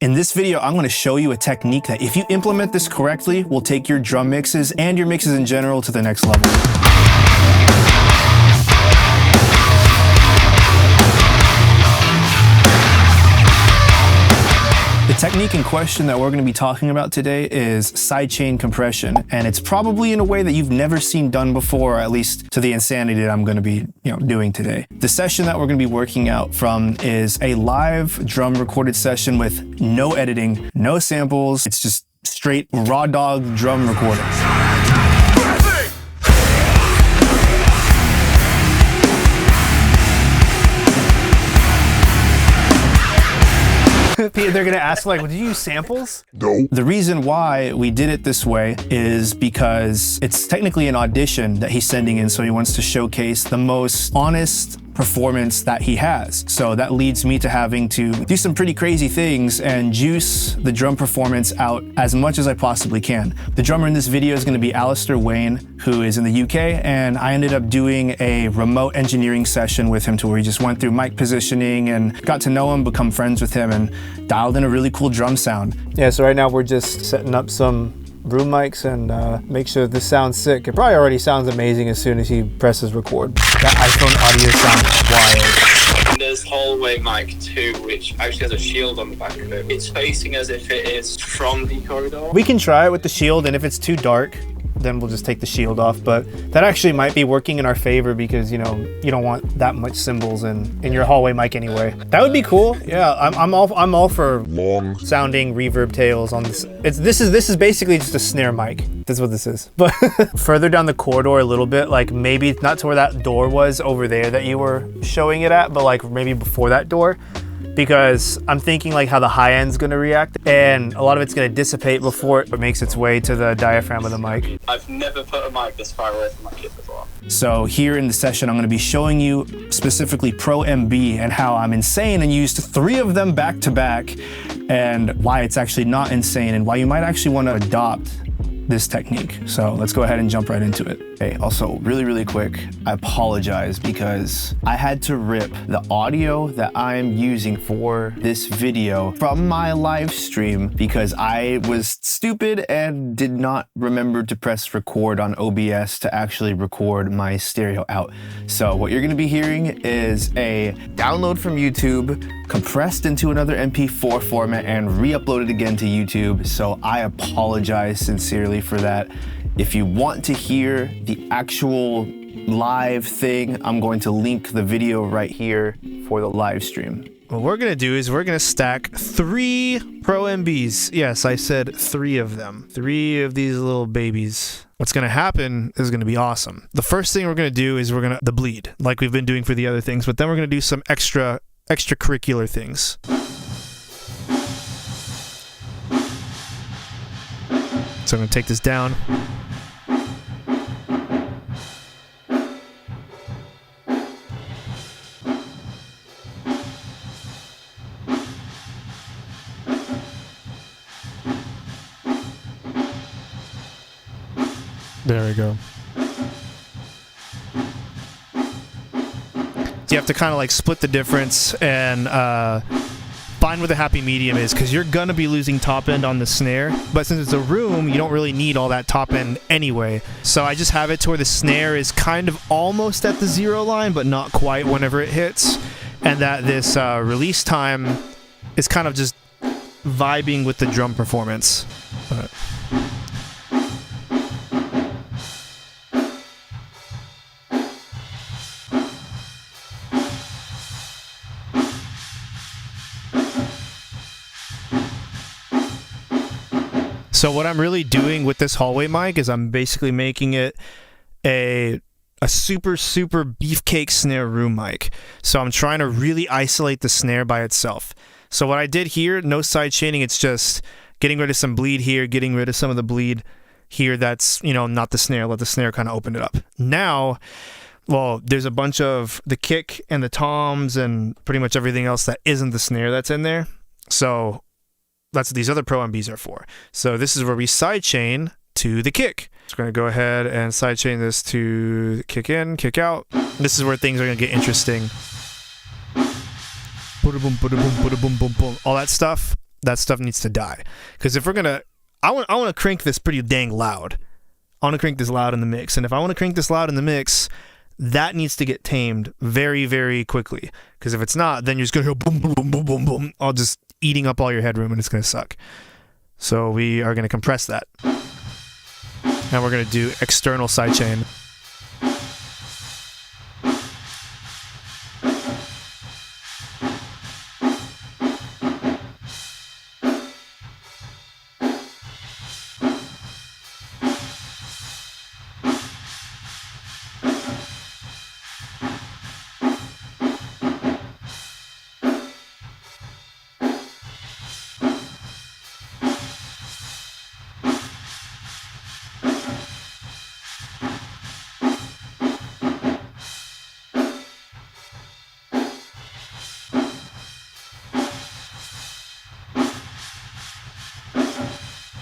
In this video, I'm going to show you a technique that if you implement this correctly, will take your drum mixes and your mixes in general to the next level. The technique in question that we're going to be talking about today is sidechain compression, and it's probably in a way that you've never seen done before, or at least to the insanity that I'm going to be doing today. The session that we're going to be working out from is a live drum recorded session with no editing, no samples. It's just straight raw dog drum recording. They're gonna ask like, well, did you use samples? No. The reason why we did it this way is because it's technically an audition that he's sending in, so he wants to showcase the most honest performance that he has. So that leads me to having to do some pretty crazy things and juice the drum performance out as much as I possibly can. The drummer in this video is going to be Alistair Wayne, who is in the UK, and I ended up doing a remote engineering session with him to where he just went through mic positioning and got to know him, become friends with him, and dialed in a really cool drum sound. Yeah, so right now we're just setting up some room mics and make sure this sounds sick. It probably already sounds amazing as soon as he presses record. That iPhone audio sounds wild. There's hallway mic 2, which actually has a shield on the back of it. It's facing as if it is from the corridor. We can try it with the shield, and if it's too dark, then we'll just take the shield off, but that actually might be working in our favor because you don't want that much cymbals in your hallway mic anyway. That would be cool. Yeah, I'm all for long sounding reverb tails on this. This is basically just a snare mic. That's what this is. But further down the corridor a little bit, like maybe not to where that door was over there that you were showing it at, but like maybe before that door, because I'm thinking like how the high end's gonna react, and a lot of it's gonna dissipate before it makes its way to the diaphragm of the mic. I've never put a mic this far away from my kit before. So here in the session, I'm gonna be showing you specifically Pro MB and how I'm insane and used 3 of them back to back, and why it's actually not insane and why you might actually wanna adopt this technique. So let's go ahead and jump right into it. Okay, also really quick, I apologize because I had to rip the audio that I'm using for this video from my live stream because I was stupid and did not remember to press record on OBS to actually record my stereo out. So what you're gonna be hearing is a download from YouTube, compressed into another MP4 format and re-uploaded again to YouTube. So I apologize sincerely for that. If you want to hear the actual live thing, I'm going to link the video right here for the live stream. What we're gonna do is we're gonna stack 3 Pro MBs. Yes, I said 3 of them. 3 of these little babies. What's gonna happen is gonna be awesome. The first thing we're gonna do is the bleed, like we've been doing for the other things, but then we're gonna do some extracurricular things. So I'm gonna take this down. There we go. So you have to kind of like split the difference and find where the happy medium is, because you're gonna be losing top end on the snare, but since it's a room, you don't really need all that top end anyway. So I just have it to where the snare is kind of almost at the 0 line, but not quite whenever it hits, and that this release time is kind of just vibing with the drum performance. So what I'm really doing with this hallway mic is I'm basically making it a super beefcake snare room mic. So I'm trying to really isolate the snare by itself. So what I did here, no side chaining, it's just getting rid of some bleed here, getting rid of some of the bleed here that's, not the snare, let the snare kind of open it up. Now, well, there's a bunch of the kick and the toms and pretty much everything else that isn't the snare that's in there. So that's what these other Pro MBs are for. So this is where we sidechain to the kick. So we're going to go ahead and sidechain this to kick in, kick out. This is where things are going to get interesting. All that stuff that stuff needs to die. Because if we're gonna, I want to crank this pretty dang loud. I want to crank this loud in the mix, and if I want to crank this loud in the mix, that needs to get tamed very, very quickly. Because if it's not, then you're just gonna go boom, boom, boom, boom, boom, boom, all just eating up all your headroom, and it's gonna suck. So we are gonna compress that, and we're gonna do external sidechain.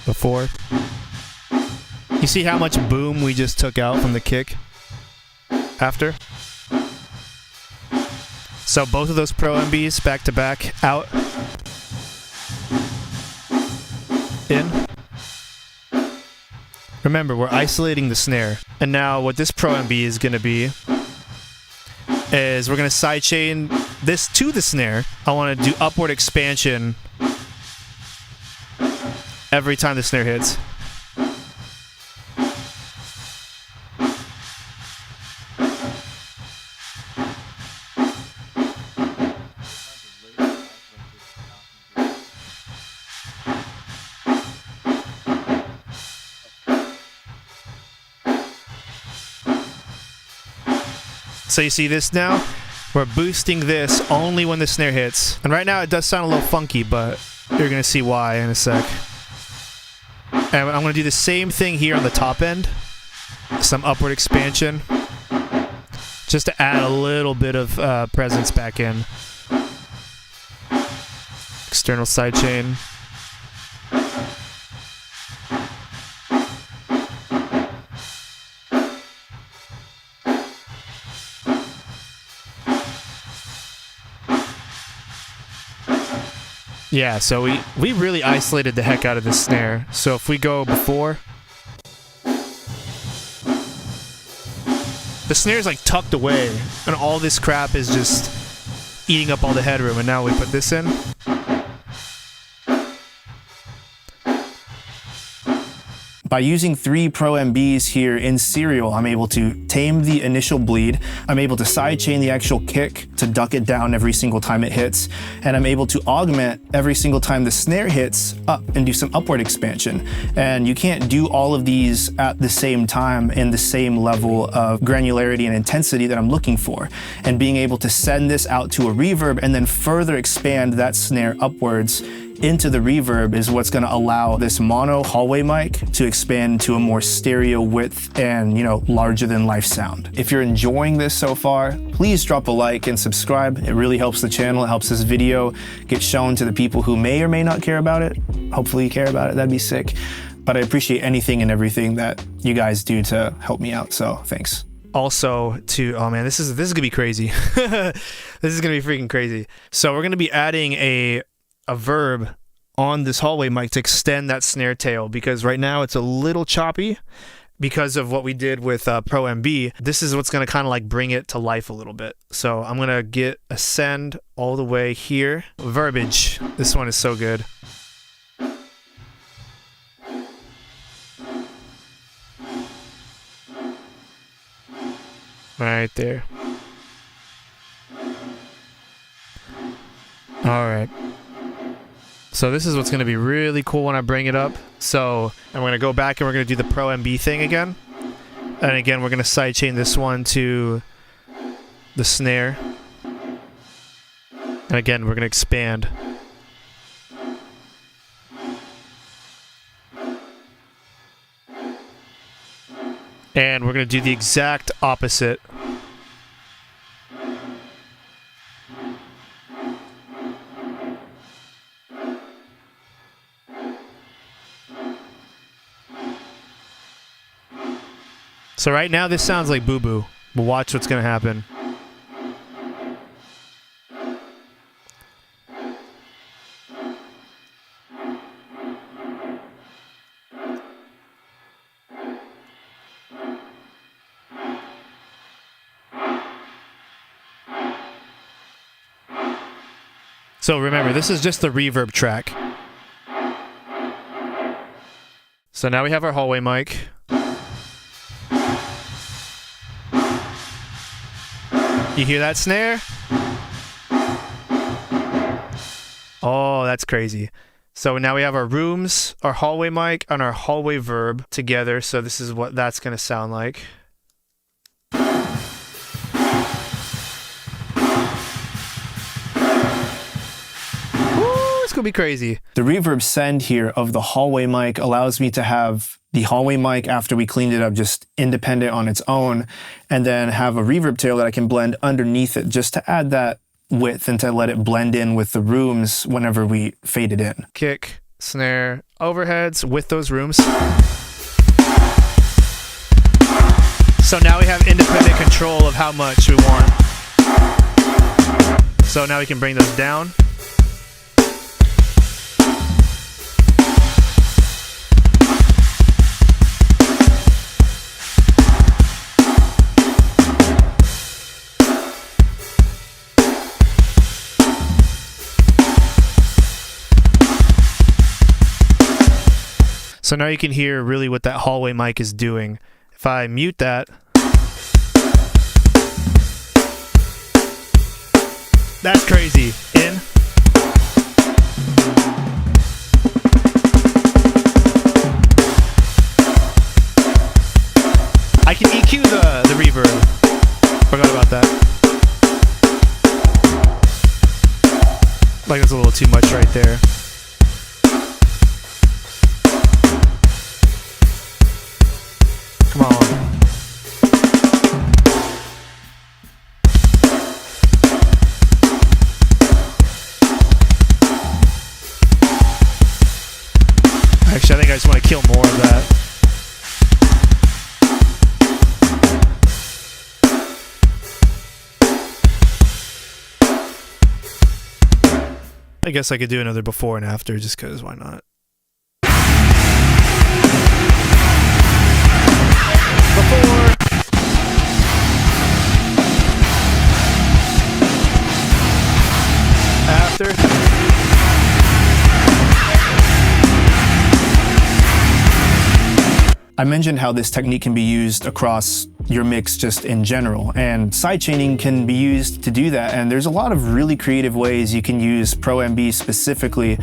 Before. You see how much boom we just took out from the kick after? So both of those Pro MBs back to back, out, in. Remember, we're isolating the snare. And now what this Pro MB is going to be is we're going to sidechain this to the snare. I want to do upward expansion every time the snare hits. So you see this now? We're boosting this only when the snare hits. And right now it does sound a little funky, but you're going to see why in a sec. And I'm going to do the same thing here on the top end. Some upward expansion. Just to add a little bit of presence back in. External sidechain. Yeah, so we really isolated the heck out of this snare. So if we go before, the snare's like tucked away, and all this crap is just eating up all the headroom, and now we put this in. By using 3 Pro MBs here in serial, I'm able to tame the initial bleed, I'm able to sidechain the actual kick to duck it down every single time it hits, and I'm able to augment every single time the snare hits up and do some upward expansion. And you can't do all of these at the same time in the same level of granularity and intensity that I'm looking for. And being able to send this out to a reverb and then further expand that snare upwards into the reverb is what's going to allow this mono hallway mic to expand to a more stereo width and, you know, larger than life sound. If you're enjoying this so far, please drop a like and subscribe. It really helps the channel. It helps this video get shown to the people who may or may not care about it. Hopefully you care about it. That'd be sick. But I appreciate anything and everything that you guys do to help me out. So thanks. Also to, oh man, this is gonna be crazy. This is gonna be freaking crazy. So we're gonna be adding a verb on this hallway mic to extend that snare tail, because right now it's a little choppy because of what we did with Pro MB. This is what's going to kind of like bring it to life a little bit. So I'm going to get a send all the way here. Verbiage. This one is so good. Right there. All right. So this is what's going to be really cool when I bring it up. So I'm going to go back and we're going to do the Pro MB thing again. And again, we're going to sidechain this one to the snare. And again, we're going to expand. And we're going to do the exact opposite. So right now this sounds like boo-boo, but watch what's going to happen. So remember, this is just the reverb track. So now we have our hallway mic. You hear that snare? Oh, that's crazy. So now we have our rooms, our hallway mic, and our hallway verb together. So this is what that's going to sound like. It's gonna be crazy. The reverb send here of the hallway mic allows me to have the hallway mic after we cleaned it up just independent on its own, and then have a reverb tail that I can blend underneath it just to add that width and to let it blend in with the rooms whenever we fade it in. Kick, snare, overheads with those rooms. So now we have independent control of how much we want. So now we can bring those down. So now you can hear really what that hallway mic is doing. If I mute that, that's crazy. In. I can EQ the reverb. Forgot about that. Like it's a little too much right there. Come on. Actually, I think I just want to kill more of that. I guess I could do another before and after just because why not? Before. After. I mentioned how this technique can be used across your mix just in general, and sidechaining can be used to do that, and there's a lot of really creative ways you can use Pro MB specifically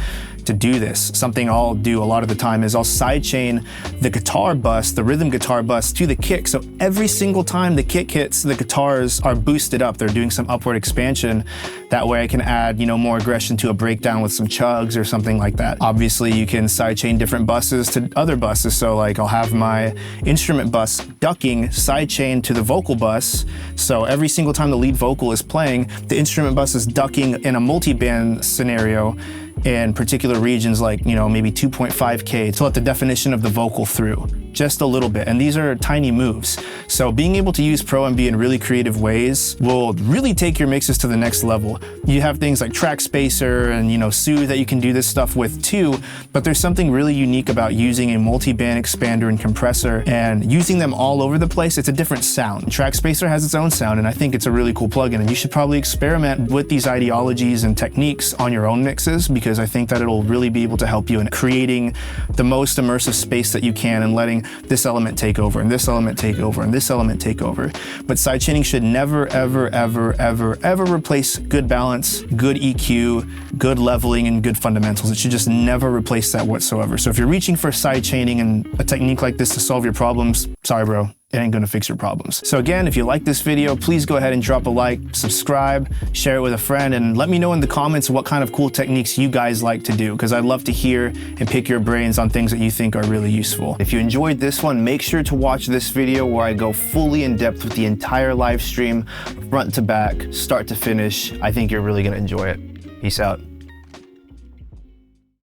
to do this. Something I'll do a lot of the time is I'll sidechain the guitar bus, the rhythm guitar bus, to the kick, so every single time the kick hits, the guitars are boosted up, they're doing some upward expansion. That way I can add, you know, more aggression to a breakdown with some chugs or something like that. Obviously you can sidechain different buses to other buses, so like I'll have my instrument bus ducking sidechain to the vocal bus, so every single time the lead vocal is playing, the instrument bus is ducking in a multi-band scenario in particular regions, like, you know, maybe 2.5K to let the definition of the vocal through just a little bit. And these are tiny moves. So being able to use Pro MB in really creative ways will really take your mixes to the next level. You have things like track spacer and, you know, Soothe that you can do this stuff with too, but there's something really unique about using a multi-band expander and compressor and using them all over the place. It's a different sound. Track spacer has its own sound, and I think it's a really cool plugin, and you should probably experiment with these ideologies and techniques on your own mixes, because I think that it'll really be able to help you in creating the most immersive space that you can and letting this element take over and this element take over and this element take over. But sidechaining should never, ever, ever, ever, ever replace good balance, good EQ, good leveling, and good fundamentals. It should just never replace that whatsoever. So if you're reaching for sidechaining and a technique like this to solve your problems, sorry bro, it ain't gonna fix your problems. So again, if you like this video, please go ahead and drop a like, subscribe, share it with a friend, and let me know in the comments what kind of cool techniques you guys like to do, because I'd love to hear and pick your brains on things that you think are really useful. If you enjoyed this one, make sure to watch this video where I go fully in depth with the entire live stream, front to back, start to finish. I think you're really gonna enjoy it. Peace out.